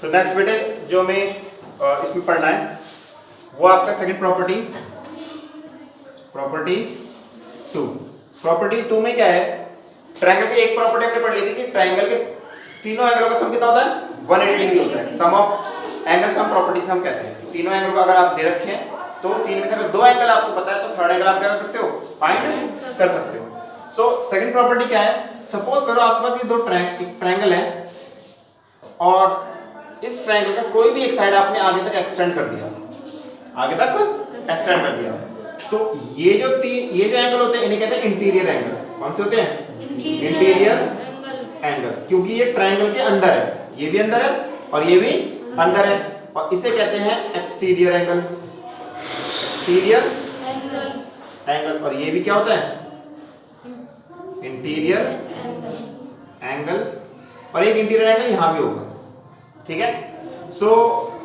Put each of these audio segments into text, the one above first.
तो नेक्स्ट बेटे जो हमें इसमें पढ़ना है वो आपका सेकंड प्रॉपर्टी, प्रॉपर्टी 2। प्रॉपर्टी 2 में क्या है, ट्रायंगल की एक प्रॉपर्टी हमने पढ़ ली थी कि ट्रायंगल के तीनों एंगलों का सम कितना होता है, 180 डिग्री होता है। Sum of angle sum property से हम कहते हैं। तीनों एंगल को अगर आप दे रखे हैं तो तीन में से अगर दो एंगल आपको पता है तो थर्ड एंगल आप क्या कर सकते हो, फाइंड कर सकते हो। सो सेकंड प्रॉपर्टी क्या है, सपोज करो आपके पास ये दो ट्रायंगल है और इस ट्रायंगल का कोई भी एक साइड आपने आगे तक एक्सटेंड कर दिया, आगे तक एक्सटेंड कर दिया, तो ये जो एंगल होते हैं इन्हें कहते हैं इंटीरियर एंगल। कौन से होते हैं, इंटीरियर एंगल, क्योंकि ये ट्रायंगल के अंदर है, ये भी अंदर है और ये भी अंदर है, और इसे कहते हैं एक्सटीरियर एंगल, एक्सटीरियर एंगल। और ये भी क्या होता है, इंटीरियर एंगल, और एक इंटीरियर एंगल यहां भी होगा। ठीक है, सो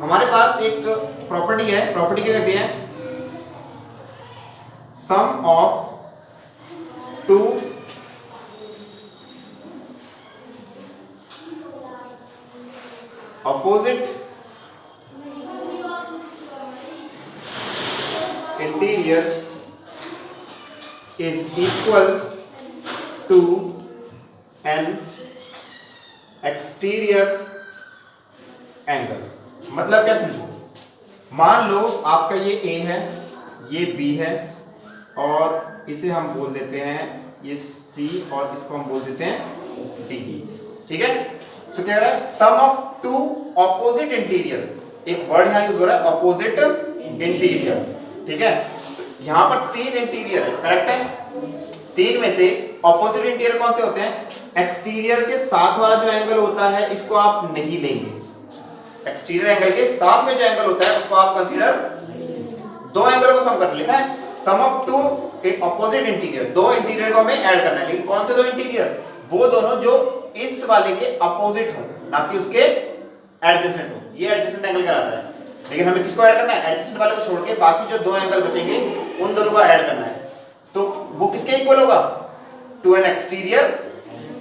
हमारे पास एक प्रॉपर्टी है, प्रॉपर्टी क्या कहते हैं, sum of two opposite interior is equal to an exterior angle। मतलब क्या समझो, मान लो आपका ये A है, ये B है, और इसे हम बोल देते हैं ये C, और इसको हम बोल देते हैं D। ठीक है, तो क्या है, sum of to opposite interior, एक वर्ड यहां यूज हो रहा है ऑपोजिट इंटीरियर। ठीक है, यहां पर तीन इंटीरियर है, करेक्ट है। तीन में से ऑपोजिट इंटीरियर कौन से होते हैं, एक्सटीरियर के साथ वाला जो एंगल होता है इसको आप नहीं लेंगे, एक्सटीरियर एंगल के साथ में जो एंगल होता है उसको आप कंसीडर, दो एंगल को सम कर लिखा है, sum of to opposite interior, दो इंटीरियर को हमें ऐड करना है, लेकिन कौन से दो इंटीरियर, वो दोनों जो इस वाले के अपोजिट हो, ना कि उसके एडजेसेंट हो, ये एडजेसेंट एंगल कहलाता है। लेकिन हमें किसको ऐड करना है, एडजेसेंट वाले को छोड़ के बाकी जो दो एंगल बचेंगे उन दोनों को ऐड करना है, तो वो किसके इक्वल होगा, टू एन एक्सटीरियर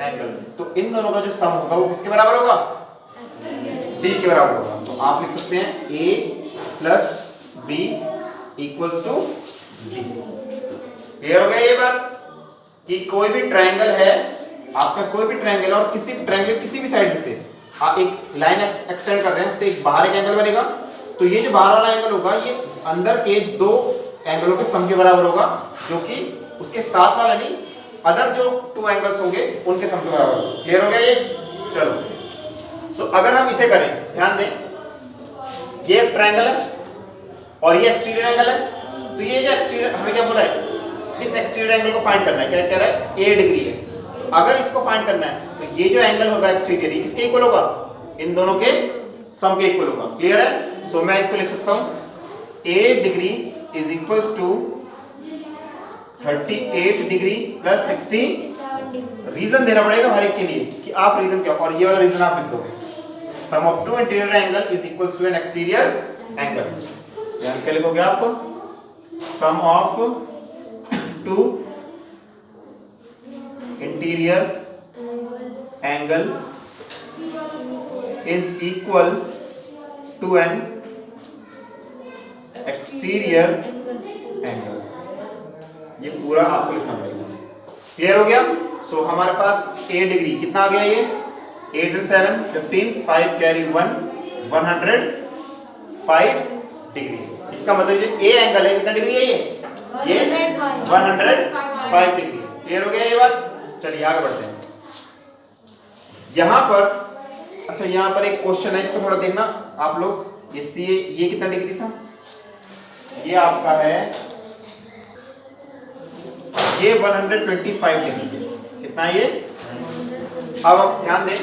एंगल। तो इन दोनों का जो सम होगा वो किसके बराबर होगा, डी के बराबर होगा। तो आप लिख सकते हैं a plus b equals to d। Clear हो गया ये बात कि कोई भी ट्रायंगल है आपका, कोई भी ट्रायंगल और किसी भी ट्रायंगल किसी भी साइड में से आप एक लाइन एक्सटेंड कर रहे हैं, उससे एक बाहर एक एंगल बनेगा, तो ये जो बाहर वाला एंगल होगा ये अंदर के दो एंगलों के सम के बराबर होगा, जो कि उसके साथ वाला नहीं, अदर जो टू एंगल्स होंगे उनके सम के बराबर होगा। क्लियर हो गया ये, चलो। सो अगर हम इसे करें, ध्यान दें, ये एक ट्रायंगल है और ये एक्सटीरियर एंगल है, तो ये जो एक्सटीरियर हमें क्या बोला है, इस एक्सटीरियर एंगल को फाइंड करना है, क्या कह रहा है, a डिग्री है। अगर इसको फाइंड करना है तो ये जो एंगल होगा एक्सटीरियर, ये किसके इक्वल होगा, इन दोनों के सम के इक्वल होगा। क्लियर है, सो मैं इसको लिख सकता हूं a degree is equals to 38 degree plus 60। Reason देना पड़ेगा हर एक के लिए कि आप रीजन क्या, और ये वाला रीजन आप लिख दोगे, sum of two interior angle is equals to an exterior angle. यानी क्या लिखोगे आप, sum of two interior angle is equal to an exterior angle. ये पूरा आपको लिखना पड़ेगा। क्लियर हो गया, सो हमारे पास a डिग्री कितना आ गया, ये 8 and 7 15, 5 कैरी 1 105 डिग्री। इसका मतलब ये a एंगल है, कितना डिग्री है ये 105 डिग्री। क्लियर हो गया ये बात, चलिए आगे बढ़ते हैं। यहां पर अच्छा, यहां पर एक क्वेश्चन है, इसको थोड़ा देखना आप लोग। ये कितना डिग्री था, ये आपका है ये 125 डिग्री, कितना ये। अब आप ध्यान दें,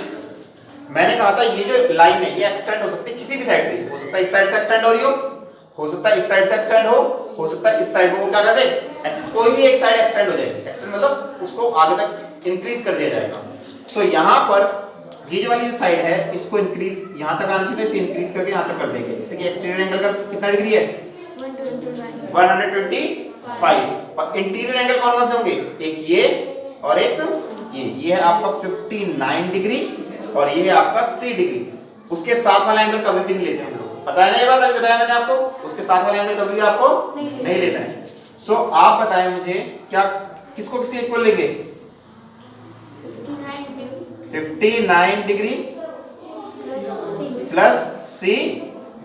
मैंने कहा था ये जो लाइन है ये एक्सटेंड हो सकती है किसी भी साइड से, हो सकता है इस साइड से एक्सटेंड हो रही हो सकता है इस साइड से एक्सटेंड हो सकता है इस साइड को क्या कर दे, कोई भी एक साइड एक्सटेंड हो जाएगी। एक्सटेंड मतलब उसको आगे तक इंक्रीज कर दिया जाएगा। तो यहाँ पर ये जो वाली जो साइड है इसको इंक्रीज यहाँ तक आना चाहिए, इसे इंक्रीज करके यहाँ तक कर देंगे, इससे कि एक्सटीरियर एंगल का कितना डिग्री है 125। और इंटीरियर एंगल कौन कौन से होंगे, एक ये और एक ये है आपका 59 डिग्री और ये है आपका 60 डिग्री। उसके साथ वाला एंगल कभी भी नहीं लेते हम लोग, पता है ना ये बात, अभी बताया मैंने आपको, उसके साथ वाला एंगल कभी भी आपको नहीं लेना है। सो आप बताएं मुझे क्या किसको किसके इक्वल लेंगे? 59 डिग्री प्लस सी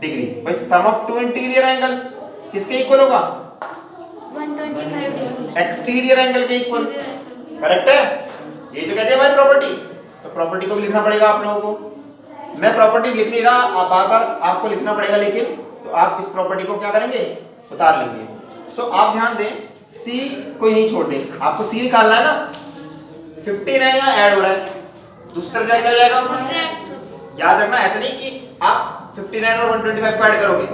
डिग्री। भाई सम ऑफ टू इंटीरियर एंगल किसके इक्वल होगा? 125 डिग्री एक्सटीरियर एंगल के इक्वल। करेक्ट है, ये जो कहते हैं हमारी प्रॉपर्टी, तो प्रॉपर्टी को भी लिखना पड़ेगा आप लोगों को। मैं प्रॉपर्टी लिख नहीं रहा, आप बार बार आपको लिखना पड़ेगा, लेकिन तो आप इस प्रॉपर्टी को क्या करेंगे? उतार लेंगे। सो आप ध्यान दें, सी को ही नहीं छोड़ दें, आपको सी निकालना है ना। 59 यहाँ ऐड हो रहा है, दूसरी तरफ क्या जाएगा? याद रखना, ऐसा नहीं कि आप 59 और 125 को ऐड करोगे।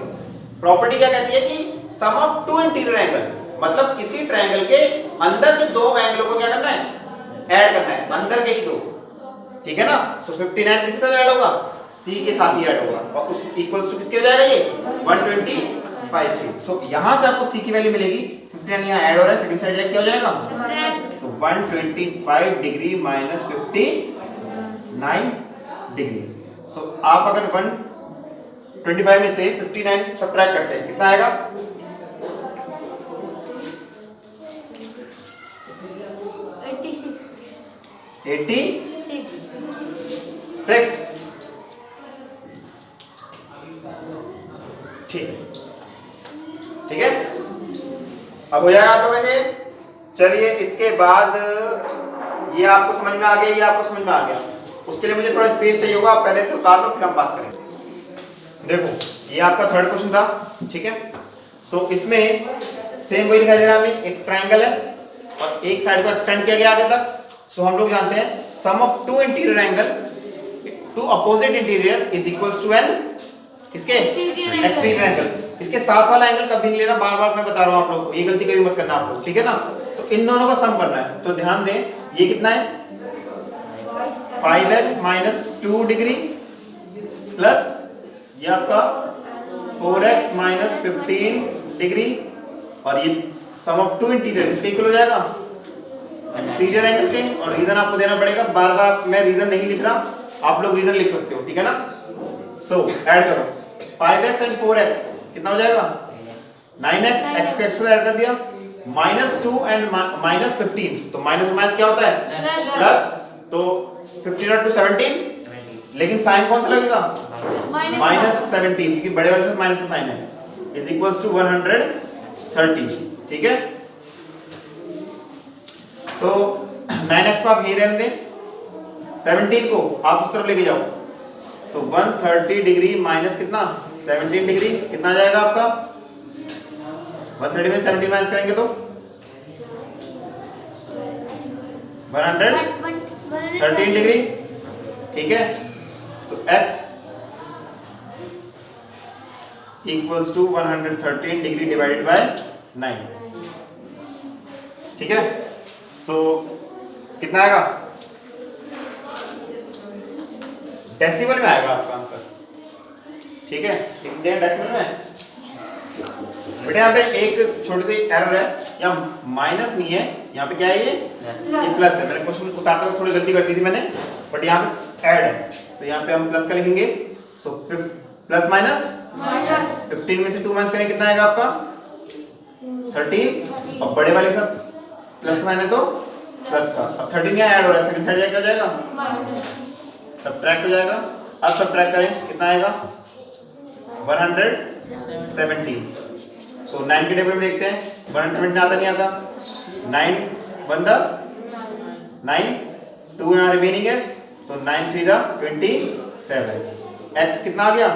प्रॉपर्टी क्या कहती है कि सम ऑफ टू इंटीरियर एंगल, मतलब किसी ट्रायंगल के अंदर के दो एंगलों को क्या करना है? ऐड करना है, अंदर के ही दो, ठीक है ना। सो 59 किसका ऐड होगा? सी के साथ ही ऐड होगा, और उस इक्वल्स टू किसके हो जाएगा? ये 125 के। सो यहां से आपको सी की वैल्यू मिलेगी, 59 यहां ऐड हो रहा है, सेकंड साइड जाके क्या हो जाएगा? तो 125 डिग्री माइनस 59 डिग्री। सो आप अगर 125 में से 59 सब्ट्रैक्ट करते हैं, कितना आएगा? 86। ठीक है, अब हो जाएगा आप लोगों के। चलिए इसके बाद ये आपको समझ में आ गया, ये आपको समझ में आ गया। उसके लिए मुझे थोड़ा स्पेस चाहिए होगा, पहले से उतार लो फिर हम बात करें। देखो ये आपका थर्ड क्वेश्चन था, ठीक है। सो इसमें सेम वही दिखाई दे रहा है हमें, एक ट्रायंगल है और एक साइड को एक्सटेंड किया गया आगे तक। सो हम लोग जानते हैं sum of two interior angle to opposite interior is equals to an किसके? Exterior angle. इसके साथ वाला एंगल कभी नहीं लेना, बार बार मैं बता रहा हूं आप लोगों को, ये गलती कभी मत करना आप लोग, ठीक है ना। तो इन दोनों का सम करना है, तो ध्यान दें ये कितना है? 5x माइनस 2 डिग्री प्लस ये आपका 4x माइनस 15 डिग्री, और ये सम ऑफ टू इंटीरियर इसके इक्वल हो जाएगा एक्सटीरियर एंगल के। और रीजन आपको देना पड़ेगा, बार बार मैं रीजन नहीं लिख रहा, आप लोग रीजन लिख सकते हो, ठीक है ना। सो ऐड करो 5x एंड 4x कितना हो जाएगा? 9x, x को x से ऐड कर दिया, -2 एंड -15, तो माइनस माइनस क्या होता है? प्लस। तो 15 और 2 17, लेकिन साइन कौन सा लगेगा? -17, क्योंकि बड़े वाले से माइनस का साइन है, इज इक्वल्स टू 130, ठीक है। तो 9x को आप यही रहने दें, 17 को आप उस तरफ लेके जाओ। तो 130 डिग्री माइनस कितना? 17 डिग्री, कितना आ जाएगा आपका? 130 में 17 माइनस करेंगे तो 113 डिग्री, ठीक है। So x equals to 113 degree divided by 9, ठीक है। तो कितना आएगा? डेसिमल में आएगा आपका आंसर, ठीक है। इंडियन डेसिमल में। बेटा यहाँ पे एक छोटी सी एरर है, यहाँ माइनस नहीं है, यहाँ पे क्या है? ये प्लस है। मैंने क्वेश्चन उतारते हुए थोड़ी गलती कर दी थी मैंने, बट यहाँ पे ऐड है, तो यहाँ पे हम प्लस का लिखेंगे। सो प्लस माइनस 15 में से 2 माइनस करें, कितना आएगा आपका? 13, और बड़े वाले के साथ प्लस का है तो प्लस का। अब 13 यहाँ ऐड हो रहा है, सेकंड साइड जाके क्या हो जाएगा? सब्ट्रैक्ट हो जाएगा। अब सब्ट्रैक्ट करें, कितना आएगा? 117। तो 9 के टेबल में देखते हैं, 117 आता नहीं आता, 9 1 द 9, 2 यहाँ रिमेनिंग है, तो 9 3 द 27। x कितना आ गया?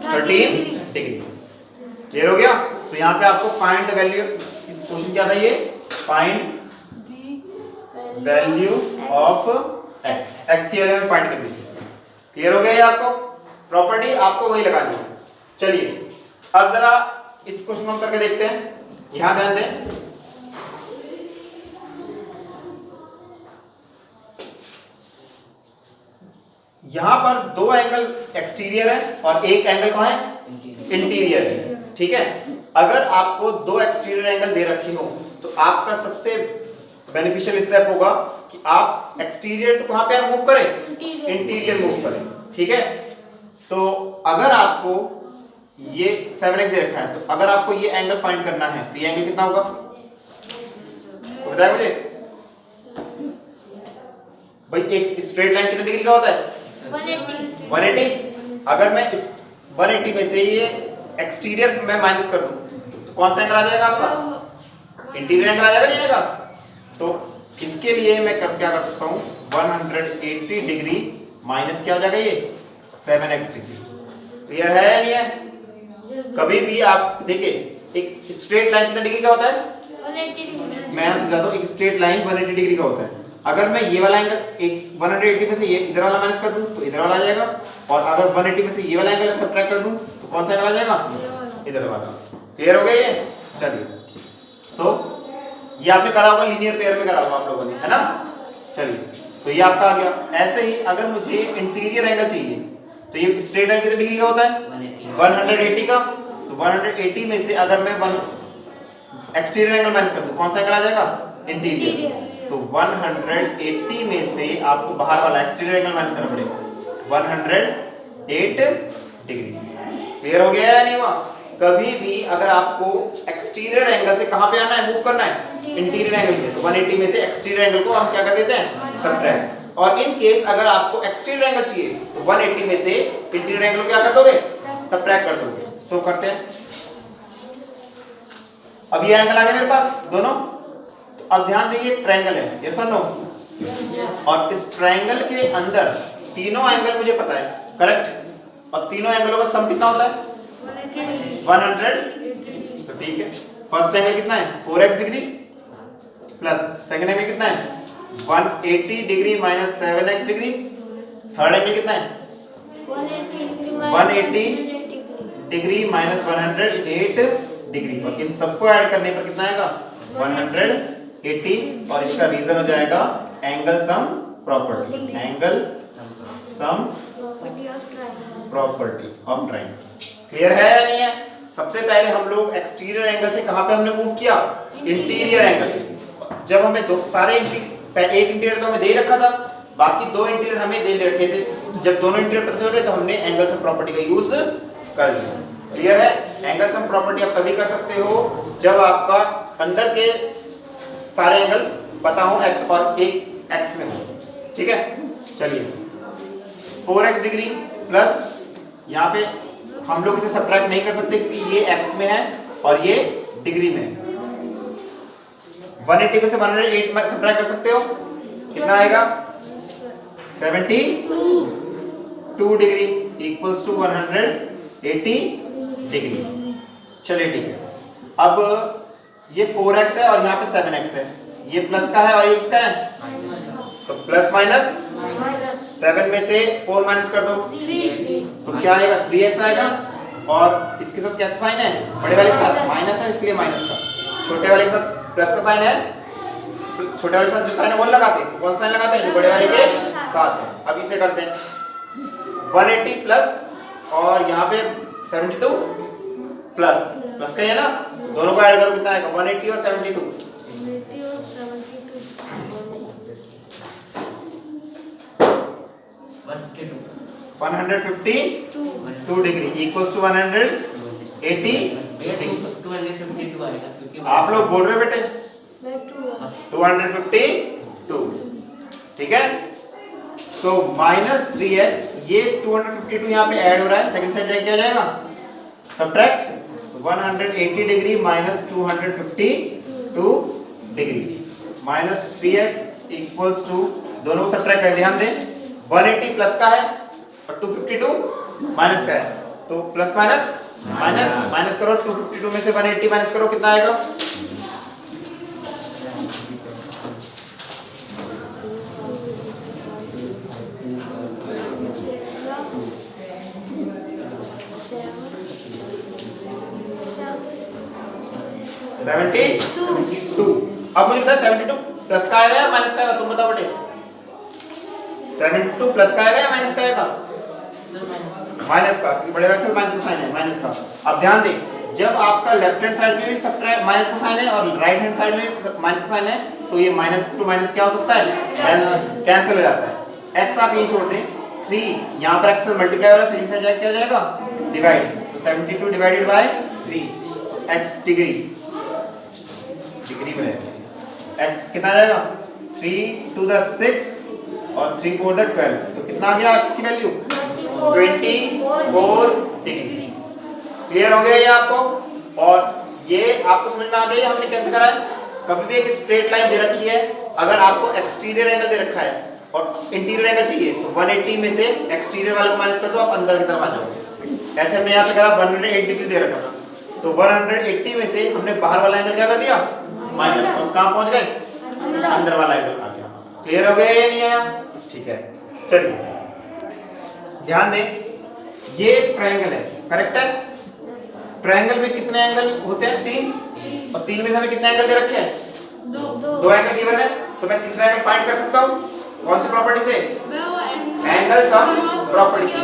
13 डिग्री। क्लियर हो गया। तो यहाँ पे आपको फाइंड द वैल्यू, क्वेश्चन क्या था ये? Find value of x, x की वैल्यू फाइंड करनी है। क्लियर हो गया ये आपको? प्रॉपर्टी आपको वही लगानी है। चलिए अब जरा इस क्वेश्चन को हम करके देखते हैं। यहां ध्यान दें, यहां पर दो एंगल एक्सटीरियर है और एक एंगल कहां है? इंटीरियर है, ठीक है। अगर आपको दो एक्सटीरियर एंगल दे रखे हो, तो आपका सबसे बेनिफिशियल स्टेप होगा कि आप एक्सटीरियर टू कहां पे मूव करें, इंटीरियर मूव करें। ठीक है, तो अगर आपको ये 7x दे रखा है, तो अगर आपको ये एंगल फाइंड करना है तो ये एंगल कितना होगा, तो बताया मुझे भाई। एक स्ट्रेट लाइन कितने डिग्री का होता है, 180। अगर मैं इस 180 में से ये एक्सटीरियर में माइनस कर दूं तो कौन सा एंगल आ जाएगा आपका, इंटीरियर एंगल आ जाएगा, नहीं आएगा। तो इसके लिए मैं क्या कर सकता हूं, 180 डिग्री माइनस क्या हो जाएगा, ये 7x डिग्री। क्लियर है या नहीं है? कभी भी आप देखिए एक स्ट्रेट लाइन कितने डिग्री का होता है, 180 डिग्री। मैं समझाता हूं, एक स्ट्रेट लाइन 180 डिग्री का होता है। अगर मैं ये वाला एंगल एक 180 में से ये इधर वाला माइनस कर दूं तो इधर वाला आ जाएगा, और अगर 180 में से ये वाला एंगल सब्ट्रैक्ट कर दूं तो कौन सा एंगल आ जाएगा, इधर वाला। क्लियर हो गया ये? चलिए, सो ये आपने करा होगा, लीनियर पेयर में करा होगा आप लोगों ने, है ना। चलिए, तो ये आपका आ गया। ऐसे ही अगर मुझे इंटीरियर एंगल चाहिए तो ये स्ट्रेट लाइन कितने डिग्री का होता है, 180 का। तो 180 में से अगर मैं एक्सटीरियर एंगल माइनस कर दूं कौन सा एंगल आ जाएगा, इंटीरियर। तो 180 में से आपको बाहर वाला एक्सटीरियर एंगल माइनस करना पड़ेगा, 108 डिग्री। क्लियर हो गया या नहीं हुआ? कभी भी अगर आपको एक्सटीरियर एंगल से कहां पे आना है, मूव करना है, इंटीरियर एंगल में, तो 180 में से एक्सटीरियर एंगल को हम क्या कर देते हैं, सबट्रैक्ट। और इन केस अगर आपको एक्सटीरियर एंगल चाहिए तो 180 में से इंटीरियर एंगल को क्या कर दोगे, सबट्रैक्ट कर दोगे। सो करते हैं। अब ये एंगल आ गया मेरे पास दोनों। तो अब ध्यान दीजिए, ट्रायंगल है, यस और नो। और इस ट्रायंगल के अंदर तीनों एंगल मुझे पता है, करेक्ट। और तीनों एंगलों का सम कितना होता है, 100। तो ठीक है, फर्स्ट एंगल कितना है, 4x degree, plus second angle कितना है, 180 degree minus 7x degree, third angle कितना है, 180 डिग्री माइनस 108 डिग्री। और इन सबको ऐड करने पर कितना आएगा, 180। और इसका रीजन हो जाएगा angle sum property, angle sum property of triangle. Clear है या नहीं है? सबसे पहले हम लोग एक्सटीरियर एंगल से कहां पे हमने मूव किया, इंटीरियर एंगल। जब हमें दो सारे एक इंटीरियर तो हमें दे रखा था, बाकी दो इंटीरियर हमें दे रखे थे। जब दोनों इंटीरियर पता चल गए तो हमने एंगल सम प्रॉपर्टी का यूज कर लिया। क्लियर है? एंगल सम प्रॉपर्टी आप तभी कर सकते हो जब आपका अंदर के सारे एंगल पता हो, x और एक x में हो। ठीक है, चलिए 4x डिग्री प्लस, यहाँ पे हम लोग इसे सब्ट्रैक्ट नहीं कर सकते क्योंकि ये x में है और ये डिग्री में है। 180 में से 108 में सब्ट्रैक्ट कर सकते हो, कितना आएगा, 72 डिग्री इक्वल्स टू 180 डिग्री। चलिए ठीक है, अब ये 4x है और यहाँ पे 7x है, ये प्लस का है और ये x का है, तो प्लस माइनस 7 में से 4 माइनस कर दो तो क्या आएगा, 3x आएगा। और इसके साथ कैसा साइन है, बड़े वाले के साथ माइनस है इसलिए माइनस का, छोटे वाले के साथ प्लस का साइन है, छोटे वाले के साथ जो साइन है वो लगाते हैं, कौन साइन लगाते हैं, जो बड़े वाले के साथ है। अब इसे करते हैं 180 प्लस और यहाँ पे 72 प्लस, प्लस का है ना, दोनों को ऐड करो कितना आएगा, 180 और 72, 152 डिग्री इक्वल्स टू 180 डिग्री। आप लोग बोल रहे हो बेटे 252, ठीक है। तो माइनस 3x, ये 252 यहाँ पे ऐड हो रहा है, सेकंड साइड जाके क्या जाएगा, subtract 180 degree minus 252 degree, minus 3x equals to, दोनों को सब्ट्रैक्ट कर, ध्यान दें 180 प्लस का है और 252 माइनस का है, तो प्लस माइनस माइनस माइनस करो, 252 में से 180 माइनस करो, कितना आएगा, 72। अब मुझे पता है 72 प्लस का आएगा या माइनस का आएगा, तुम बताओ बेटे, 72 प्लस का आएगा या माइनस का आएगा, माइनस का, क्योंकि बड़े वाले से माइनस का साइन है, माइनस का। अब ध्यान दें, जब आपका लेफ्ट हैंड साइड में भी सब्ट्रैक्ट माइनस का साइन है और राइट हैंड साइड में माइनस का साइन है, तो ये माइनस टू माइनस क्या हो सकता है, कैंसिल हो जाता है। x आप यहीं छोड़ दें, 3 यहाँ पर x से मल्टीप्लाई हो रहा है, सेकंड साइड जाके क्या हो जाएगा, डिवाइड, तो 72 डिवाइडेड बाय 3, x डिग्री में x कितना आ जाएगा, 3 to the 6 और 3 4 the 12, तो कितना आ गया x की वैल्यू, 24 डिग्री। क्लियर हो गया ये आपको? और ये आपको समझ में आ गई हमने कैसे करा है। कभी भी एक स्ट्रेट लाइन दे रखी है, अगर आपको एक्सटीरियर एंगल दे रखा है और इंटीरियर एंगल चाहिए तो 180 में से एक्सटीरियर वाले को माइनस कर दो, आप अंदर की तरफ आ जाओगे। ऐसे हमने यहाँ पे करा 108 डिग्री दे रखा था, तो 180 में से हमने बाहर वाला एंगल क्या कर दिया, माइनस, तो कहाँ पहुंच गए, अंदर वाला एंगल आ गया। क्लियर हो गया या नहीं आया? ठीक है, चलिए ध्यान दें, ये ट्रायंगल है, करेक्ट है। ट्रायंगल में कितने एंगल होते हैं, 3, और 3 में से हमें कितने एंगल दे रखे हैं, 2 एंगल गिवन है, तो मैं तीसरा एंगल फाइंड कर सकता हूँ कौन सी प्रॉपर्टी से, एंगल सम प्रॉपर्टी से।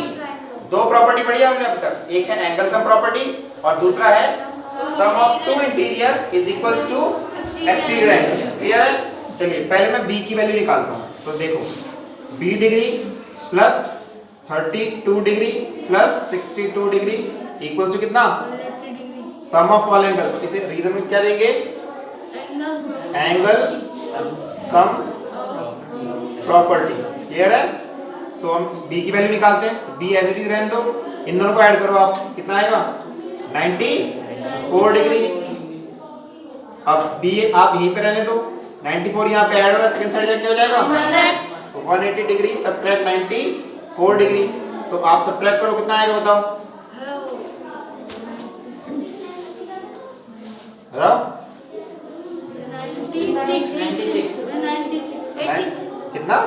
2 प्रॉपर्टी पढ़ी है हमने अब तक, एक है एंगल सम प्रॉपर्टी और दूसरा है sum of 2 interior is equals to exterior angle. Clear है? चलिए पहले मैं b की वैल्यू निकालता हूँ, तो देखो b degree plus 32 degree plus 62 degree equals to कितना, सम ऑफ ऑल एंगल, तो इसे रीजन में क्या देंगे, एंगल सम प्रॉपर्टी। क्लियर है? सो हम b की वैल्यू निकालते हैं, b एज इट इज रहने दो, इन दोनों को ऐड करो आप, कितना आएगा, 94 डिग्री। अब b आप यहीं पे रहने दो, 94 यहाँ पे ऐड हो रहा है, सेकंड साइड जाके क्या हो जाएगा, तो 180 डिग्री सब्ट्रैक्ट 94 डिग्री, तो आप सब्ट्रैक्ट करो कितना आएगा बताओ, बताओ कितना,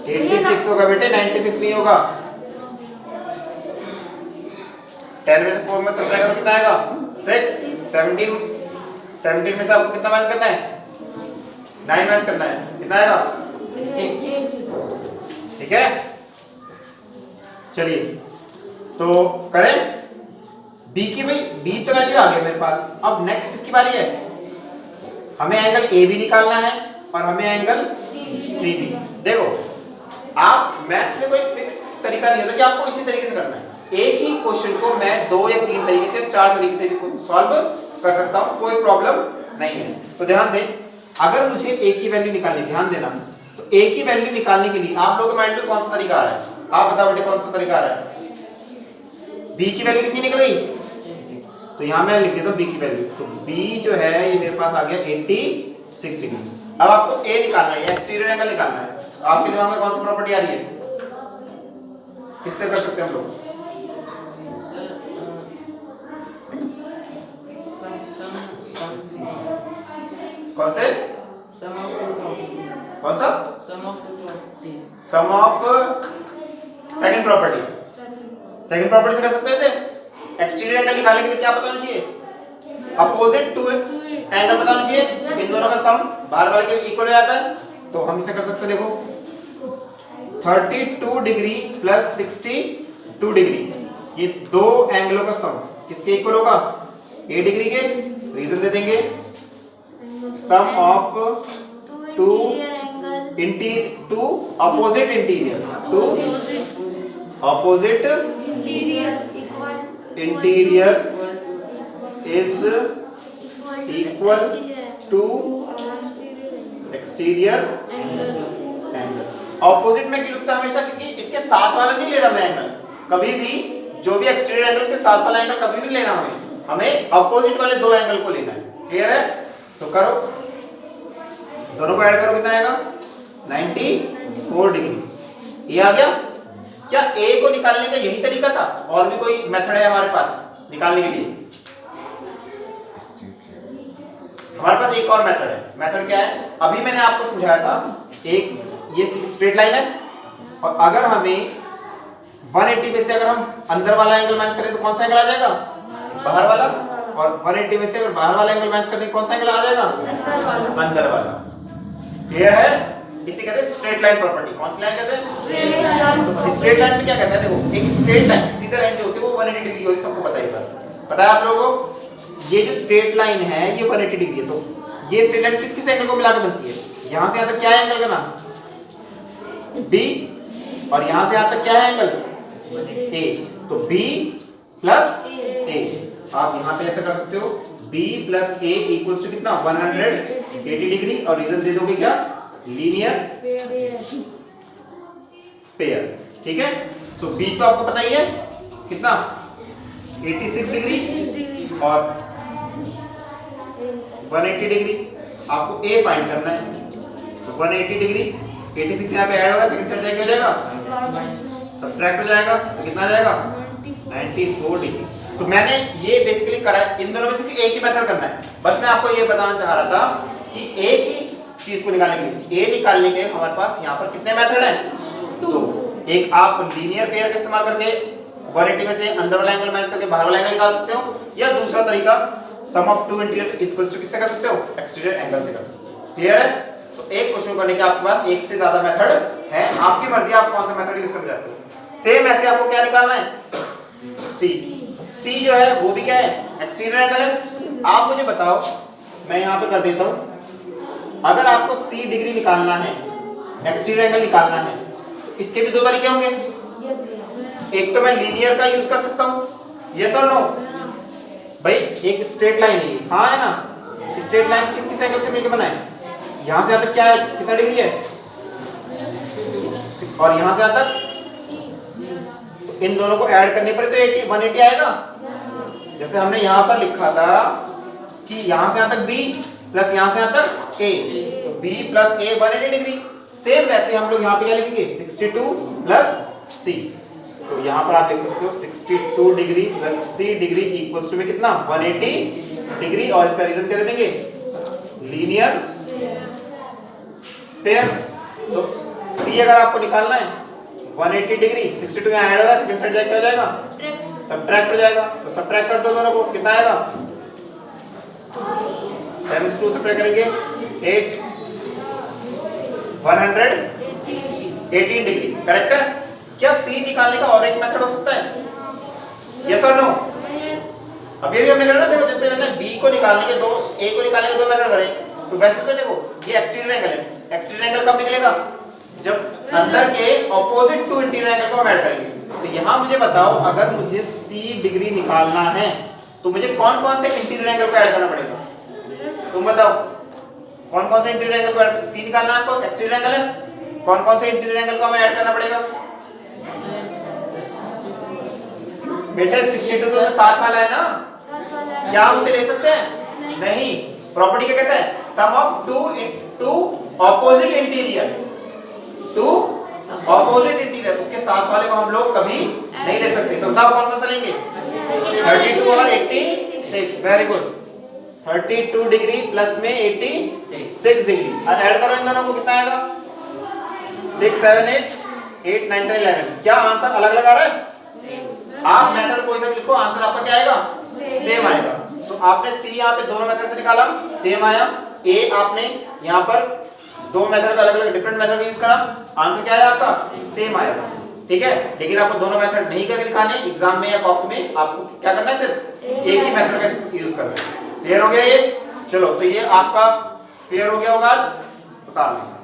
86 होगा बेटे, 96 नहीं होगा। 10 में से 4 में सब्ट्रैक्ट करो कितना आएगा, 6, 17 में से आपको कितना माइनस करना है, 9 माइनस करना है, कितना आएगा, 6। ठीक है, चलिए तो करें b की, भाई b तो वैल्यू आ गई मेरे पास। अब नेक्स्ट किसकी बारी है, हमें एंगल a भी निकालना है और हमें एंगल c भी। देखो आप मैथ्स में कोई फिक्स तरीका नहीं होता कि आपको इसी तरीके से करना है, एक ही क्वेश्चन को मैं 2 या 3 तरीके से, 4 तरीके से भी सॉल्व कर सकता हूं, कोई प्रॉब्लम नहीं है। तो ध्यान दें, अगर मुझे a की वैल्यू निकालनी, ध्यान देना, तो a की वैल्यू निकालने के लिए आप लोगों के माइंड में कौन सा तरीका आ रहा है, आप बताओ बेटे कौन सा तरीका आ रहा है। b की वैल्यू कितनी निकल गई, तो यहां मैं लिख देता हूं b की वैल्यू, तो b जो है ये मेरे पास आ गया 86 डिग्री। अब आपको a निकालना है, एक्सटीरियर एंगल निकालना है, तो आपके दिमाग में कौन सी प्रॉपर्टी आ रही है, किससे कर सकते हैं हम लोग, कौन से, कौन सा, sum of second property, second property से कर सकते हैं इसे। एक्सटीरियर एंगल निकालने के लिए क्या बताना चाहिए, अपोजिट टू एंगल बताना चाहिए, इन दोनों का सम बाहर वाले के इक्वल हो जाता है, तो हम इसे कर सकते हैं। देखो 32 डिग्री प्लस 62 डिग्री, ये 2 एंगलों का सम किसके इक्वल होगा, a डिग्री के, रीजन दे देंगे, sum of 2 opposite interior, 2 opposite interior is equal to exterior angle. Opposite में क्यों लिखता हमेशा, क्योंकि इसके साथ वाला नहीं ले रहा मैं एंगल, कभी भी जो भी एक्सटीरियर एंगल उसके साथ वाला एंगल कभी भी लेना हमें अपोजिट वाले 2 एंगल को लेना है। क्लियर है? तो करो, दोनों को ऐड करो, कितना आएगा, 94 डिग्री। ये आ गया। क्या a को निकालने का यही तरीका था, और भी कोई मेथड है हमारे पास निकालने के लिए? हमारे पास एक और मेथड है। मेथड क्या है, अभी मैंने आपको समझाया था, एक ये स्ट्रेट लाइन है और अगर हमें 180 में से अगर हम अंदर वाला एंगल माइनस करें तो कौन सा एंगल आ जाएगा, बाहर वाला, और 180 में से अगर बाहर वाला एंगल माइनस करें कौन सा एंगल आ जाएगा, अंदर वाला। क्लियर है? इसे कहते हैं स्ट्रेट लाइन प्रॉपर्टी। कौन सी लाइन कहते हैं, स्ट्रेट लाइन में क्या कहता है, देखो एक स्ट्रेट लाइन सीधा लाइन जो होती है वो 180 डिग्री होती है, सबको पता है, पता है आप लोगों को। ये जो स्ट्रेट लाइन है ये 180 डिग्री है, तो ये स्ट्रेट लाइन किस किस एंगल को मिलाकर बनती है? यहां से यहां तक क्या है एंगल का नाम? B, और यहां से यहां तक क्या है एंगल? A। तो B प्लस A, आप यहां पे ऐसा कर सकते हो B plus A equals to कितना? 180 डिग्री, और रीजन दे दोगे क्या? Linear pair. ठीक है, तो B तो आपको पता ही है कितना? 86 डिग्री और 180 डिग्री। आपको A फाइंड करना है, तो 180 डिग्री 86 यहाँ पे ऐड होगा, सेकंड साइड जाके हो जाएगा सब्ट्रैक्ट हो जाएगा, तो कितना आ जाएगा? 94 डिग्री। तो मैंने ये बेसिकली करा है, इन दोनों में से एक ही मेथड करना है। बस मैं आपको ये बताना चाह रहा था कि एक ही चीज को निकालने के लिए, A निकालने के लिए हमारे पास यहाँ पर कितने मेथड हैं? तो एक आप लीनियर पेयर का इस्तेमाल करके 180 में से अंदर वाला एंगल माइनस करके बाहर वाला एंगल निकाल सकते हो, या दूसरा तरीका sum of two interior equals to किससे कर सकते हो? एक्सटीरियर एंगल से कर सकते हो। क्लियर है? तो एक क्वेश्चन करने के आपके पास एक से ज्यादा मेथड है, आपकी मर्जी आप कौन सा मेथड यूज करना चाहते हो। सेम ऐसे आपको क्या निकालना है? सी जो है वो भी क्या है? एक्सटीरियर एंगल है। आप मुझे बताओ, मैं यहाँ पे कर देता हूँ, अगर आपको सी डिग्री निकालना है, एक्सटीरियर एंगल निकालना है, तो इसके भी दो तरीके होंगे। एक तो मैं लीनियर का यूज कर सकता हूँ, यस और नो? भाई एक स्ट्रेट लाइन है, हाँ है ना? स्ट्रेट लाइन किस किस एंगल से मिलकर बना है? यहाँ से यहाँ तक क्या है? कितना डिग्री है? और यहाँ से यहाँ तक, तो इन दोनों को ऐड करने पर तो 180 आएगा। जैसे हमने यहाँ पर लिखा था कि यहाँ से यहाँ तक B प्लस यहाँ से यहाँ तक A, तो B plus A 180 degree. Same वैसे हम लोग यहाँ पे क्या लिखेंगे? 62 प्लस C। तो यहाँ पर आप लिख सकते हो 62 degree plus C degree equals to में कितना? 180 डिग्री, और इसका रीजन क्या दे देंगे? Linear pair. तो C अगर आपको निकालना है 180 डिग्री, 62 यहाँ ऐड हो रहा है, सेकंड साइड जाके क्या हो जाएगा? सब्ट्रैक्ट हो जाएगा। तो सब्ट्रैक्ट कर दो दोनों को, कितना आएगा? 10 2 सब्ट्रैक्ट करेंगे 8, 118 डिग्री। करेक्ट है? क्या C निकालने का और एक मेथड हो सकता है? यस और नो? अभी भी हमने करा ना, देखो जैसे मैंने B को निकालने के दो, A को निकालने के दो मेथड करे, तो वैसे तो देखो ये एक्सटीरियर एंगल है। एक्सटीरियर एंगल कब निकलेगा? जब अंदर के ऑपोजिट टू इंटीरियर एंगल को हम ऐड करेंगे। तो यहाँ मुझे बताओ, अगर मुझे C डिग्री निकालना है तो मुझे कौन कौन से इंटीरियर एंगल को ऐड करना पड़ेगा? तुम बताओ, कौन कौन से इंटीरियर एंगल को ऐड? C निकालना है आपको, एक्सटीरियर एंगल है, कौन कौन से इंटीरियर एंगल को हमें ऐड करना पड़ेगा? बेटा 62 तो साथ वाला है ना, क्या हम उसे ले सकते हैं? नहीं। प्रॉपर्टी क्या कहता है? Sum of to opposite interior, उसके साथ वाले को हम लोग कभी नहीं ले सकते। तो बताओ कौन कौन सा लेंगे? 32 और 86। Very good. 32 डिग्री प्लस में 86 डिग्री, ऐड करो इन दोनों को, कितना आएगा? 6 7 8 8 9 10 11। क्या आंसर अलग अलग आ रहा है? आप मेथड कोई सा भी लिखो, आंसर आपका क्या आएगा? सेम आएगा। तो आपने C यहाँ पे दोनों मेथड से निकाला, सेम आया। A आपने यहाँ पर दो मेथड का अलग अलग डिफरेंट मेथड यूज करा, आंसर क्या आया आपका? सेम आएगा। ठीक है, लेकिन आपको दोनों मेथड नहीं करके दिखाने, एग्जाम में या कॉपी में आपको क्या करना है? सिर्फ एक ही मेथड का यूज करना है। क्लियर हो गया ये? चलो, तो ये आपका क्लियर हो गया होगा आज, बता लें।